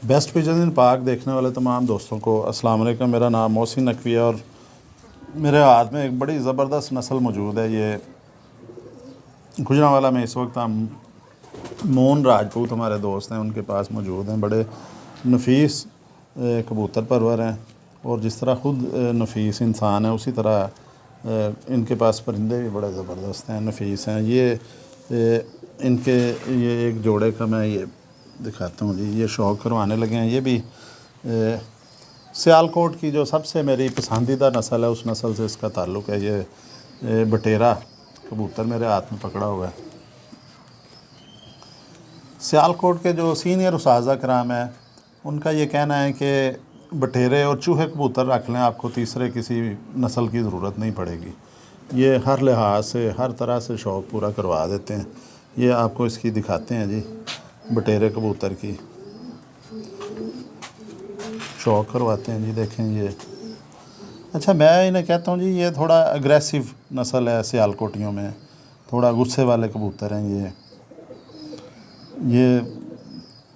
Best pigeon इन पाक देखने वाले तमाम दोस्तों को अस्सलाम वालेकुम। मेरा नाम मोहसिन नकवी है और मेरे हाथ में एक बड़ी ज़बरदस्त नस्ल मौजूद है। ये गुजरांवाला में इस वक्त हम मोहन राजपूत हमारे दोस्त हैं, उनके पास मौजूद हैं। बड़े नफीस कबूतर परवर हैं और जिस तरह ख़ुद नफीस इंसान है उसी तरह इनके पास परिंदे भी बड़े ज़बरदस्त हैं, नफीस हैं। इनके ये एक जोड़े का मैं ये दिखाता हूँ जी। ये शौक़ करवाने लगे हैं। ये भी सियालकोट की जो सबसे मेरी पसंदीदा नस्ल है उस नस्ल से इसका ताल्लुक़ है। ये बटेरा कबूतर मेरे हाथ में पकड़ा हुआ है। सियालकोट के जो सीनियर उस्ताज़ा कराम हैं उनका ये कहना है कि बटेरे और चूहे कबूतर रख लें, आपको तीसरे किसी नस्ल की ज़रूरत नहीं पड़ेगी। ये हर लिहाज से हर तरह से शौक़ पूरा करवा देते हैं। ये आपको इसकी दिखाते हैं जी, बटेरे कबूतर की शौक़ करवाते हैं जी। देखें ये, अच्छा मैं इन्हें कहता हूँ जी ये थोड़ा अग्रेसिव नस्ल है सियालकोटियों में, थोड़ा गुस्से वाले कबूतर हैं। ये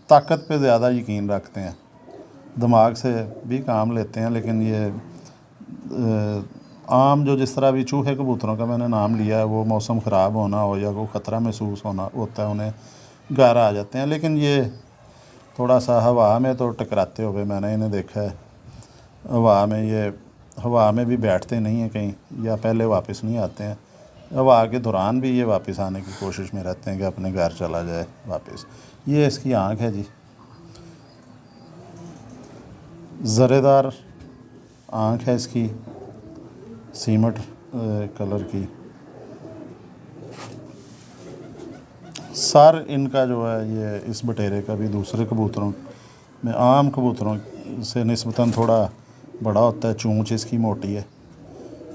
ताकत पे ज़्यादा यकीन रखते हैं, दिमाग से भी काम लेते हैं, लेकिन ये आम जो जिस तरह भी चूहे कबूतरों का मैंने नाम लिया है, वो मौसम ख़राब होना हो या कोई ख़तरा महसूस होना होता है उन्हें घर आ जाते हैं। लेकिन ये थोड़ा सा हवा में तो टकराते हुए मैंने इन्हें देखा है। हवा में भी बैठते नहीं हैं कहीं, या पहले वापस नहीं आते हैं। हवा के दौरान भी ये वापस आने की कोशिश में रहते हैं कि अपने घर चला जाए वापस। ये इसकी आँख है जी, ज़रेदार आँख है इसकी, सीमट कलर की। सर इनका जो है ये इस बटेरे का भी दूसरे कबूतरों में, आम कबूतरों से निस्बतन थोड़ा बड़ा होता है। चोंच इसकी मोटी है,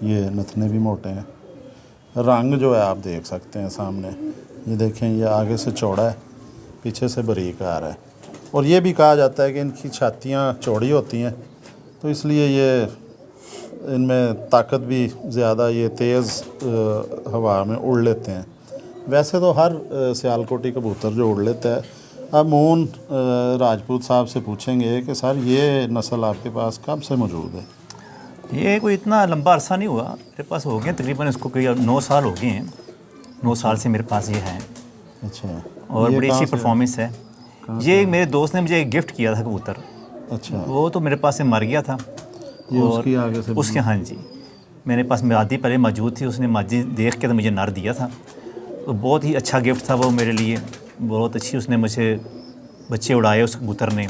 ये नथने भी मोटे हैं। रंग जो है आप देख सकते हैं सामने, ये देखें, ये आगे से चौड़ा है, पीछे से बारीक आ रहा है। और ये भी कहा जाता है कि इनकी छातियाँ चौड़ी होती हैं तो इसलिए ये इनमें ताकत भी ज़्यादा, ये तेज़ हवा में उड़ लेते हैं। वैसे तो हर सियालकोटी कबूतर जो उड़ लेता है। अब मोहन राजपूत साहब से पूछेंगे कि सर ये नस्ल आपके पास कब से मौजूद है? ये कोई इतना लंबा अरसा नहीं हुआ, मेरे पास हो गए तकरीबन, इसको कोई 9 साल हो गए हैं। 9 साल से मेरे पास ये है। अच्छा, और बड़ी अच्छी परफॉर्मेंस है। ये मेरे दोस्त ने मुझे एक गिफ्ट किया था कबूतर। अच्छा, वो तो मेरे पास से मर गया था। ये उसकी आगे से उसके, हाँ जी, मेरे पास मादी पहले मौजूद थी, उसने मादी देख के तो मुझे नर दिया था। तो बहुत ही अच्छा गिफ्ट था वो मेरे लिए, बहुत अच्छी उसने मुझे बच्चे उड़ाए उस कबूतर ने।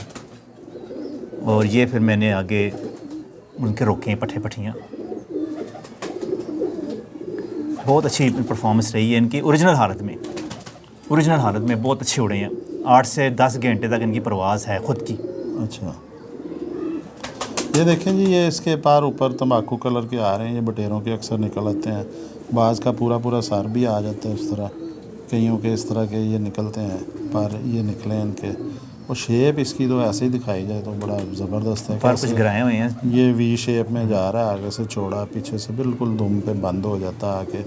और ये फिर मैंने आगे उनके रोके पट्ठियाँ। बहुत अच्छी परफॉर्मेंस रही है इनकी। ओरिजिनल हालत में बहुत अच्छे उड़े हैं। 8 से 10 घंटे तक इनकी परवाज़ है ख़ुद की। अच्छा, ये देखें जी, ये इसके पार ऊपर तंबाकू कलर के आ रहे हैं। ये बटेरों के अक्सर निकल आते हैं, बाज़ का पूरा सर भी आ जाता है इस तरह, कईयों के इस तरह के ये निकलते हैं, पर ये निकले इनके। और शेप इसकी तो ऐसे ही दिखाई जाए तो बड़ा ज़बरदस्त है। पर कुछ गिराए हुए हैं। ये वी शेप में जा रहा है, आगे से चौड़ा, पीछे से बिल्कुल दुम पे बंद हो जाता है आके।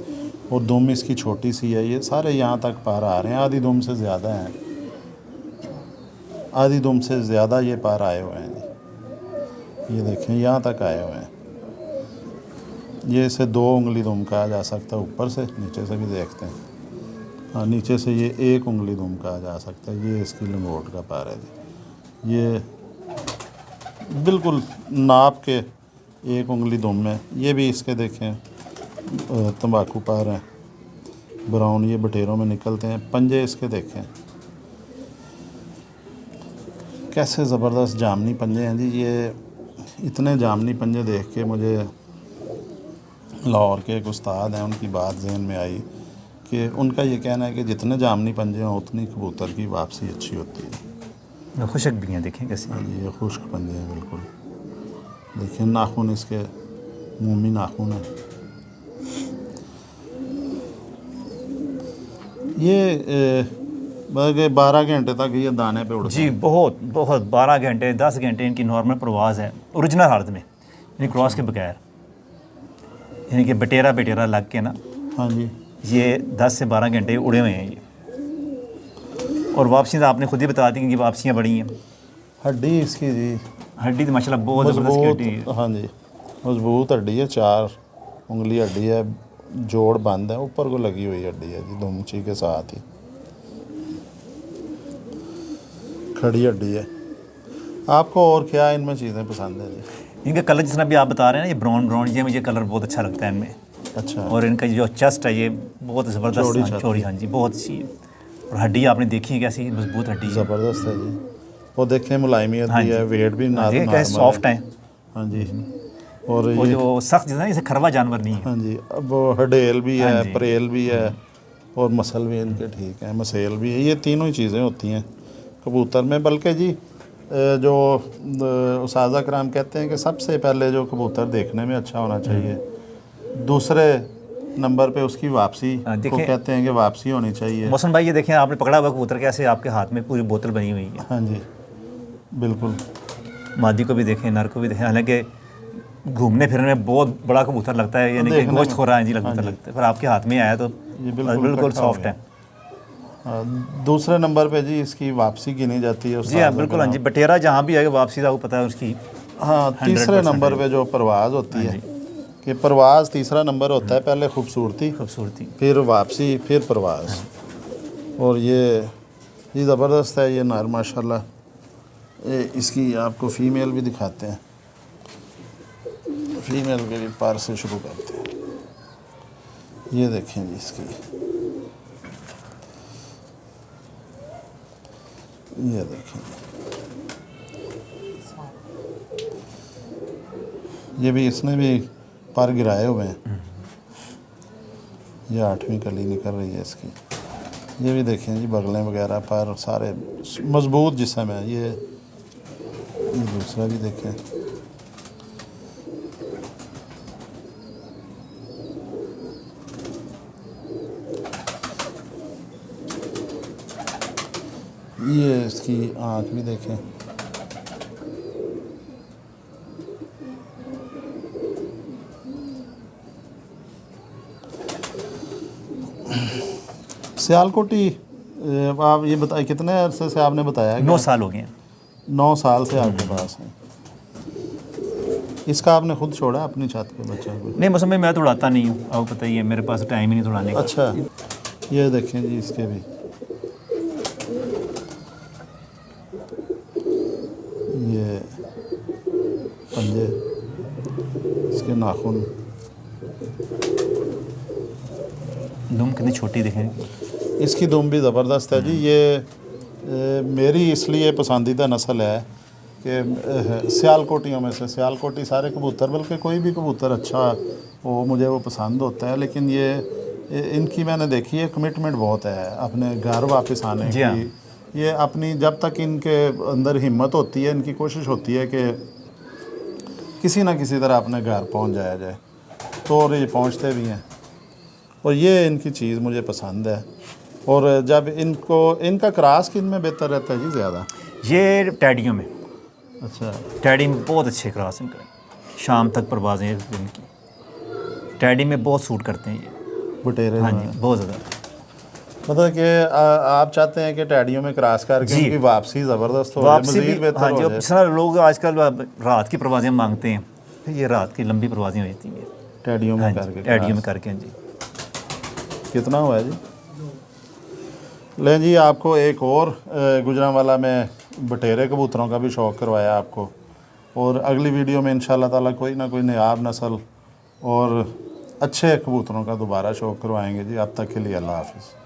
और दुम इसकी छोटी सी है। ये सारे यहाँ तक पार आ रहे हैं, आधी दुम से ज़्यादा हैं, आधी दुम से ज़्यादा ये पार आए हुए हैं जी। ये देखें, यहाँ तक आए हुए हैं। ये इसे 2 उंगली दुम कहा जा सकता है, ऊपर से, नीचे से भी देखते हैं। हाँ, नीचे से ये 1 उंगली दुम कहा जा सकता है। ये इसकी लंगोट का पार है जी। ये बिल्कुल नाप के 1 उंगली दुम में। ये भी इसके देखें तंबाकू पार हैं, ब्राउन, ये बटेरों में निकलते हैं। पंजे इसके देखें कैसे ज़बरदस्त जामनी पंजे हैं जी। ये इतने जामनी पंजे देख के मुझे लाहौर के एक उस्ताद हैं, उनकी बात ज़हन में आई कि उनका ये कहना है कि जितने जामनी पंजे हों उतनी कबूतर की वापसी अच्छी होती है। खुशक भी हैं, देखें कैसे। ये खुश्क पंजे हैं बिल्कुल। देखिए नाखून इसके मोमी नाखून है। ये 12 घंटे तक ये दाने पे उड़ते जी, बहुत 12 घंटे 10 घंटे इनकी नॉर्मल परवाज़ है ओरिजिनल हालत में, यानी क्रॉस के बगैर, यानी कि बटेरा लग के ना। हाँ जी, ये 10 से 12 घंटे उड़े हुए हैं ये। और वापसी तो आपने खुद ही बता दी कि वापसियाँ बड़ी हैं। हड्डी इसकी जी हड्डी तो माशाल्लाह बहुत ज़बरदस्त की हड्डी है। मजबूत, हाँ जी मजबूत हड्डी है, 4 उंगली हड्डी है, जोड़ बंद है, ऊपर को लगी हुई हड्डी है जी, दुमची के साथ ही खड़ी हड्डी है। आपको और क्या इनमें चीज़ें पसंद है जी? इनका कलर जिस तरह भी आप बता रहे हैं ना, ये ब्राउन ब्राउन, ये मुझे कलर बहुत अच्छा लगता है इनमें। अच्छा, और इनका जो चेस्ट है ये बहुत चौड़ी ज़बरदस्त छाती। चौड़ी, हाँ जी बहुत अच्छी है। और हड्डी आपने देखी है कैसी मजबूत हड्डी है। ज़बरदस्त है जी। वो देखें मुलायमियत हाँ भी जी। है, वेट भी हाँ जी, नॉर्मल कैसे सॉफ्ट है। हाँ जी। और और ये जो सख्त जितना इसे खरवा जानवर नहीं है। हाँ जी, अब वो हडेल भी हाँ है, जी। परेल भी है और मसल भी इनके ठीक है, मसेल भी है। ये तीनों ही चीज़ें होती हैं कबूतर में। बल्कि जी जो उस्ताद कराम कहते हैं कि सबसे पहले जो कबूतर देखने में अच्छा होना चाहिए, दूसरे नंबर पे उसकी वापसी को देखें- कहते हैं कि वापसी होनी चाहिए। मौसम भाई ये देखें, आपने पकड़ा हुआ कबूतर कैसे आपके हाथ में पूरी बोतल बनी हुई है। हाँ जी बिल्कुल। मादी को भी देखें, नर को भी देखें। हालांकि घूमने फिरने में बहुत बड़ा कबूतर लगता है, यानी कि देखने गोश्त में। खो रहा है जी हाँ कबूतर जी। लगता है, पर आपके हाथ में आया तो ये बिल्कुल इकट्ठा हो सॉफ्ट गया। है। दूसरे नंबर पे जी इसकी वापसी गिनी जाती है जी हाँ उस्ताद बिल्कुल, हाँ जी। कराम। बटेरा जहाँ भी आएगा वापसी का वो पता है उसकी। हाँ, तीसरे 100% नंबर है। पे जो परवाज़ होती हाँ है जी। कि परवाज़ तीसरा नंबर होता है, पहले खूबसूरती, खूबसूरती। फिर वापसी, फिर परवाज़। और ये ज़बरदस्त है ये नर माशाल्लाह। इसकी आपको फ़ीमेल भी दिखाते हैं, फ़ीमेल के भी पार से शुरू करते हैं। ये देखें जी इसकी, ये देखें, ये भी इसने भी पर गिराए हुए हैं। ये 8वीं कली निकल रही है इसकी। ये भी देखें जी, बगलें वगैरह पर सारे मजबूत जिस्म है। ये दूसरा भी देखें, ये इसकी आँख भी देखें। सियालकोटी आप ये बताइए कितने अरसे से आपने बताया? 9 साल हो गए हैं। 9 साल से आपके पास है। इसका आपने खुद छोड़ा अपनी छत पे बच्चा को? नहीं, मौसम में मैं तो उड़ाता नहीं हूँ, आपको पता ही है, मेरे पास टाइम ही नहीं उड़ाने का। अच्छा, ये देखें जी इसके भी, ये पंजे, इसके नाखून, दुम कितनी छोटी देखें। इसकी दुम भी ज़बरदस्त है जी। ये मेरी इसलिए पसंदीदा नस्ल है कि सियालकोटियों में से, सियालकोटी सारे कबूतर, बल्कि कोई भी कबूतर अच्छा हो मुझे वो पसंद होता है। लेकिन ये इनकी मैंने देखी है कमिटमेंट बहुत है अपने घर वापस आने जी हाँ। की। ये अपनी जब तक इनके अंदर हिम्मत होती है, इनकी कोशिश होती है कि किसी ना किसी तरह अपने घर पहुंच जाया जाए, तो और ये पहुंचते भी हैं। और ये इनकी चीज़ मुझे पसंद है। और जब इनको, इनका क्रॉस किन में बेहतर रहता है जी ज़्यादा? ये टैडियों में, अच्छा, टैडी में बहुत अच्छे क्रॉस इनका, शाम तक परवाजें हैं इनकी, टैडी में बहुत सूट करते हैं ये। बटेरे हाँ में। जी, बहुत ज़्यादा। मतलब कि आप चाहते हैं कि टैडियों में क्रॉस करके जी। इनकी वापसी ज़बरदस्त हो जाए, वापसी भी, मज़ीद बेहतर हाँ जी। हो अब जाए। जिस तरह लोग आजकल रात की परवाजें मांगते हैं, फिर ये रात की लंबी परवाजें हो जाती हैं। टैडियों में हाँ करके जी, टैडियों में क्रॉस। करके। हाँ जी। कितना हुआ है जी? लें जी, आपको एक और गुजरांवाला में बटेरे कबूतरों का भी शौक़ करवाया आपको। और अगली वीडियो में इंशाल्लाह ताला कोई ना कोई नयाब नस्ल और अच्छे कबूतरों का दोबारा शौक़ करवाएंगे जी। अब तक के लिए अल्लाह हाफ़िज़।